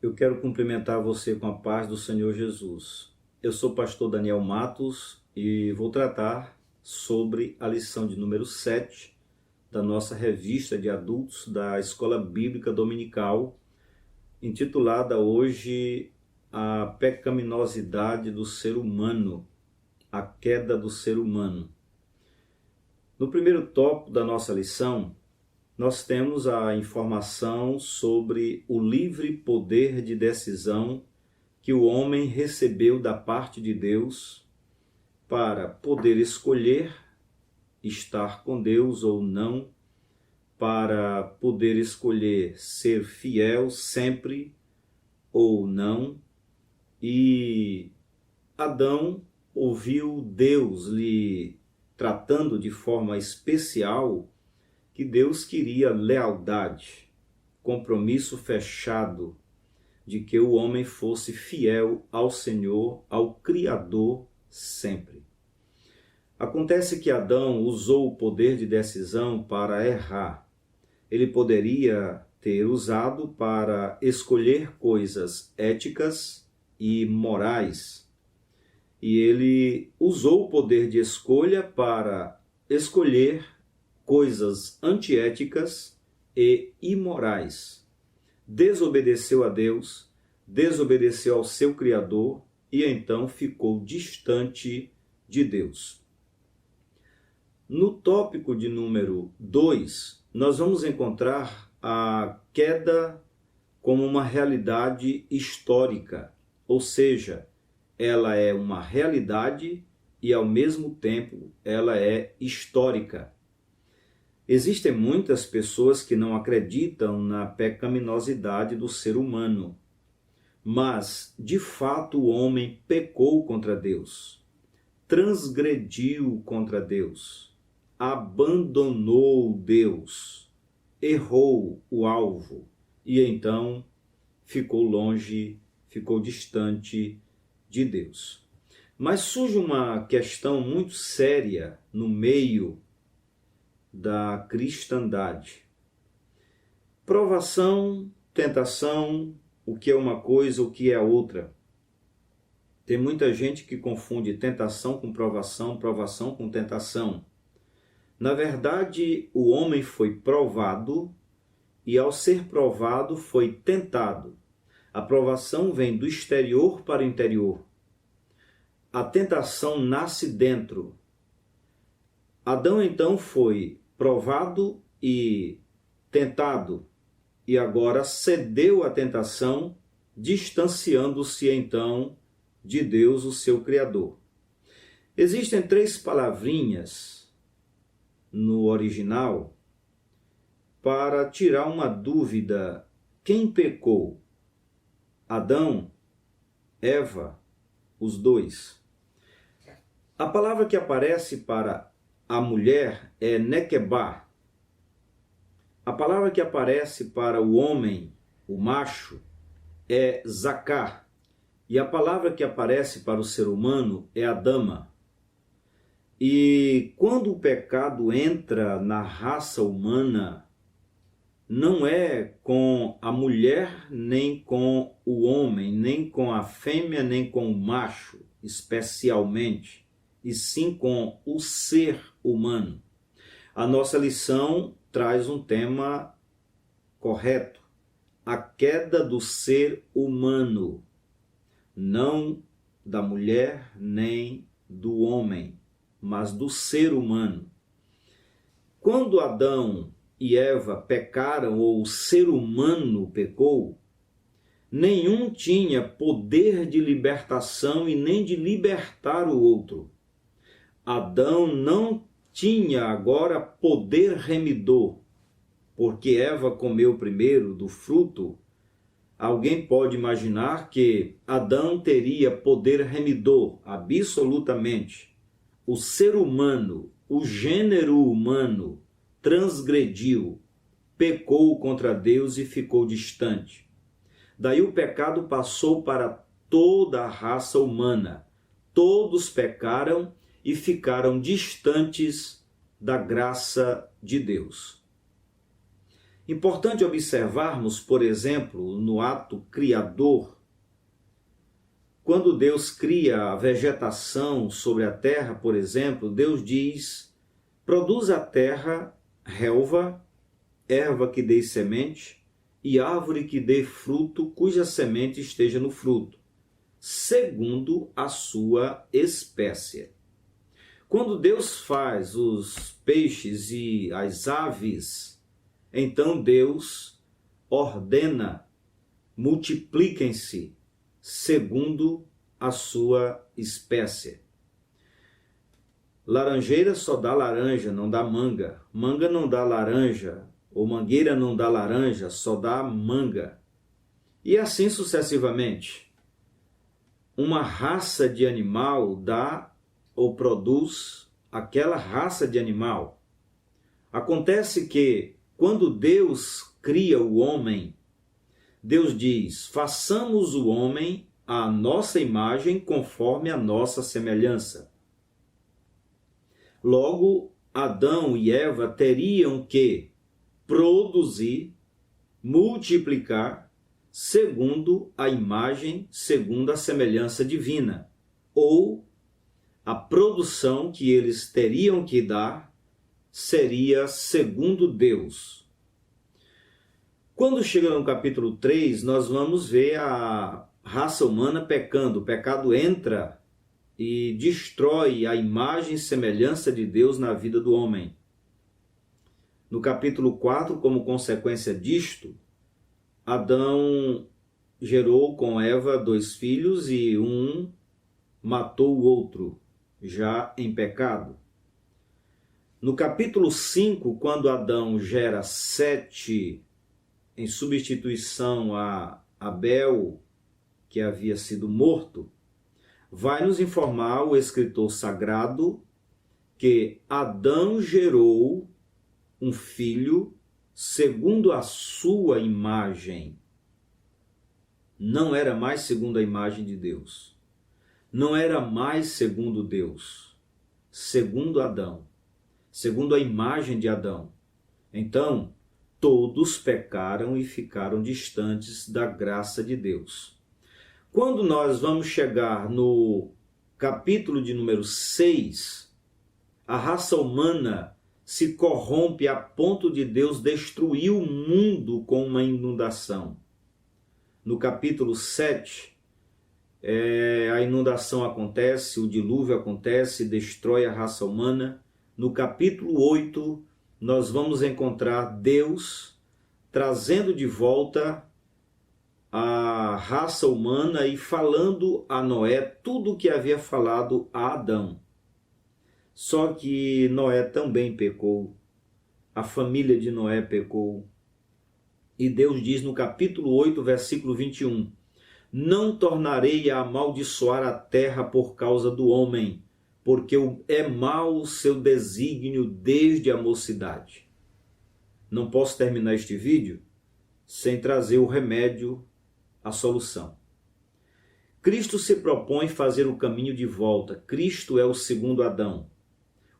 Eu quero cumprimentar você com a paz do Senhor Jesus. Eu sou o pastor Daniel Matos e vou tratar sobre a lição de número 7 da nossa revista de adultos da Escola Bíblica Dominical, intitulada hoje A Pecaminosidade do Ser Humano, a Queda do Ser Humano. No primeiro tópico da nossa lição, nós temos a informação sobre o livre poder de decisão que o homem recebeu da parte de Deus para poder escolher estar com Deus ou não, para poder escolher ser fiel sempre ou não. E Adão ouviu Deus lhe tratando de forma especial que Deus queria lealdade, compromisso fechado de que o homem fosse fiel ao Senhor, ao Criador sempre. Acontece que Adão usou o poder de decisão para errar. Ele poderia ter usado para escolher coisas éticas e morais. E ele usou o poder de escolha para escolher coisas antiéticas e imorais. Desobedeceu a Deus, desobedeceu ao seu Criador e então ficou distante de Deus. No tópico de número 2, nós vamos encontrar a queda como uma realidade histórica, ou seja, ela é uma realidade e ao mesmo tempo ela é histórica. Existem muitas pessoas que não acreditam na pecaminosidade do ser humano, mas de fato o homem pecou contra Deus, transgrediu contra Deus, abandonou Deus, errou o alvo e então ficou longe, ficou distante de Deus. Mas surge uma questão muito séria no meio da cristandade. Provação, tentação, o que é uma coisa, o que é outra. Tem muita gente que confunde tentação com provação, provação com tentação. Na verdade, o homem foi provado e ao ser provado foi tentado. A provação vem do exterior para o interior. A tentação nasce dentro. Adão então foi provado e tentado, e agora cedeu à tentação, distanciando-se então de Deus, o seu Criador. Existem 3 palavrinhas no original para tirar uma dúvida. Quem pecou? Adão? Eva? Os dois? A palavra que aparece para a mulher é nequebá. A palavra que aparece para o homem, o macho, é zacá. E a palavra que aparece para o ser humano é adama. E quando o pecado entra na raça humana, não é com a mulher, nem com o homem, nem com a fêmea, nem com o macho, especialmente, e sim com o ser humano. A nossa lição traz um tema correto: a queda do ser humano, não da mulher nem do homem, mas do ser humano. Quando Adão e Eva pecaram, ou o ser humano pecou, nenhum tinha poder de libertação e nem de libertar o outro. Adão não tinha agora poder remidor, porque Eva comeu primeiro do fruto. Alguém pode imaginar que Adão teria poder remidor, absolutamente. O ser humano, o gênero humano, transgrediu, pecou contra Deus e ficou distante. Daí o pecado passou para toda a raça humana. Todos pecaram e ficaram distantes da graça de Deus. Importante observarmos, por exemplo, no ato criador, quando Deus cria a vegetação sobre a terra, por exemplo, Deus diz: produz a terra relva, erva que dê semente, e árvore que dê fruto, cuja semente esteja no fruto, segundo a sua espécie. Quando Deus faz os peixes e as aves, então Deus ordena: multipliquem-se segundo a sua espécie. Laranjeira só dá laranja, não dá manga. Manga não dá laranja, ou mangueira não dá laranja, só dá manga. E assim sucessivamente. Uma raça de animal dá ou produz aquela raça de animal. Acontece que, quando Deus cria o homem, Deus diz: façamos o homem à nossa imagem, conforme a nossa semelhança. Logo, Adão e Eva teriam que produzir, multiplicar, segundo a imagem, segundo a semelhança divina, ou a produção que eles teriam que dar seria segundo Deus. Quando chega no capítulo 3, nós vamos ver a raça humana pecando. O pecado entra e destrói a imagem e semelhança de Deus na vida do homem. No capítulo 4, como consequência disto, Adão gerou com Eva 2 filhos e um matou o outro, já em pecado. No capítulo 5, quando Adão gera 7, em substituição a Abel, que havia sido morto, vai nos informar o escritor sagrado que Adão gerou um filho segundo a sua imagem. Não era mais segundo a imagem de Deus. Não era mais segundo Deus. Segundo Adão. Segundo a imagem de Adão. Então, todos pecaram e ficaram distantes da graça de Deus. Quando nós vamos chegar no capítulo de número 6, a raça humana se corrompe a ponto de Deus destruir o mundo com uma inundação. No capítulo 7, a inundação acontece, o dilúvio acontece, destrói a raça humana. No capítulo 8, nós vamos encontrar Deus trazendo de volta a raça humana e falando a Noé tudo o que havia falado a Adão. Só que Noé também pecou, a família de Noé pecou. E Deus diz no capítulo 8, versículo 21, não tornarei a amaldiçoar a terra por causa do homem, porque é mau o seu desígnio desde a mocidade. Não posso terminar este vídeo sem trazer o remédio, a solução. Cristo se propõe fazer o caminho de volta. Cristo é o segundo Adão.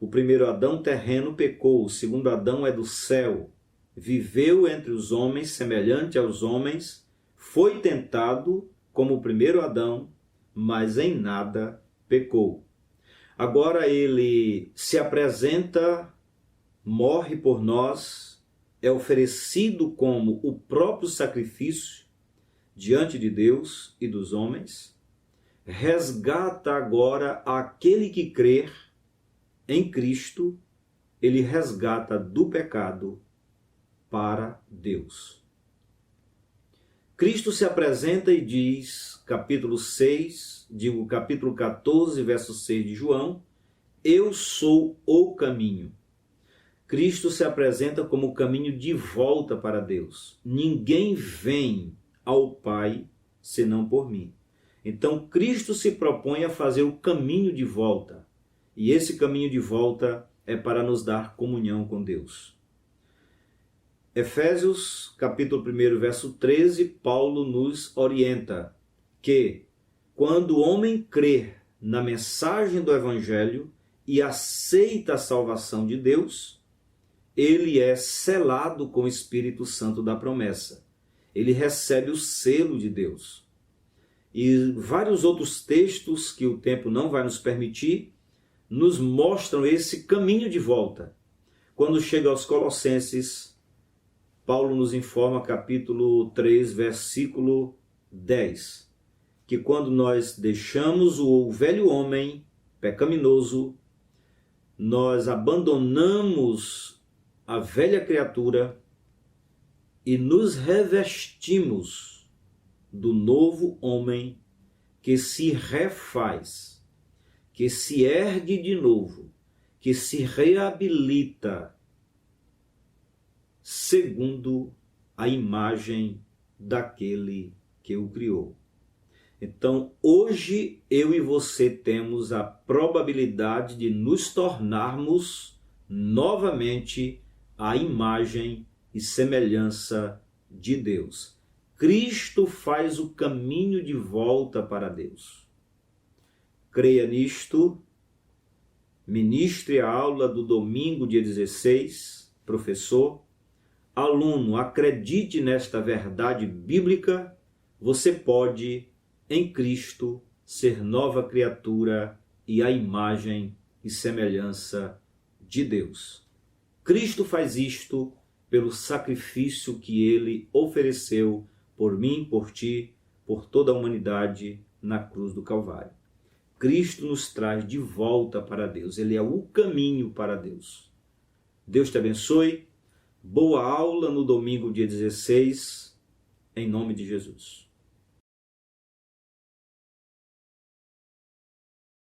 O primeiro Adão terreno pecou, o segundo Adão é do céu. Viveu entre os homens, semelhante aos homens, foi tentado como o primeiro Adão, mas em nada pecou. Agora ele se apresenta, morre por nós, é oferecido como o próprio sacrifício diante de Deus e dos homens, resgata agora aquele que crer em Cristo, ele resgata do pecado para Deus. Cristo se apresenta e diz, capítulo 14, verso 6 de João, eu sou o caminho. Cristo se apresenta como o caminho de volta para Deus. Ninguém vem ao Pai senão por mim. Então Cristo se propõe a fazer o caminho de volta. E esse caminho de volta é para nos dar comunhão com Deus. Efésios, capítulo 1, verso 13, Paulo nos orienta que quando o homem crê na mensagem do Evangelho e aceita a salvação de Deus, ele é selado com o Espírito Santo da promessa. Ele recebe o selo de Deus. E vários outros textos que o tempo não vai nos permitir, nos mostram esse caminho de volta. Quando chega aos Colossenses, Paulo nos informa, capítulo 3, versículo 10, que quando nós deixamos o velho homem pecaminoso, nós abandonamos a velha criatura e nos revestimos do novo homem que se refaz, que se ergue de novo, que se reabilita segundo a imagem daquele que o criou. Então, hoje eu e você temos a probabilidade de nos tornarmos novamente a imagem e semelhança de Deus. Cristo faz o caminho de volta para Deus. Creia nisto, ministre a aula do domingo, dia 16, professor, aluno, acredite nesta verdade bíblica, você pode, em Cristo, ser nova criatura e a imagem e semelhança de Deus. Cristo faz isto pelo sacrifício que ele ofereceu por mim, por ti, por toda a humanidade na cruz do Calvário. Cristo nos traz de volta para Deus. Ele é o caminho para Deus. Deus te abençoe. Boa aula no domingo, dia 16, em nome de Jesus.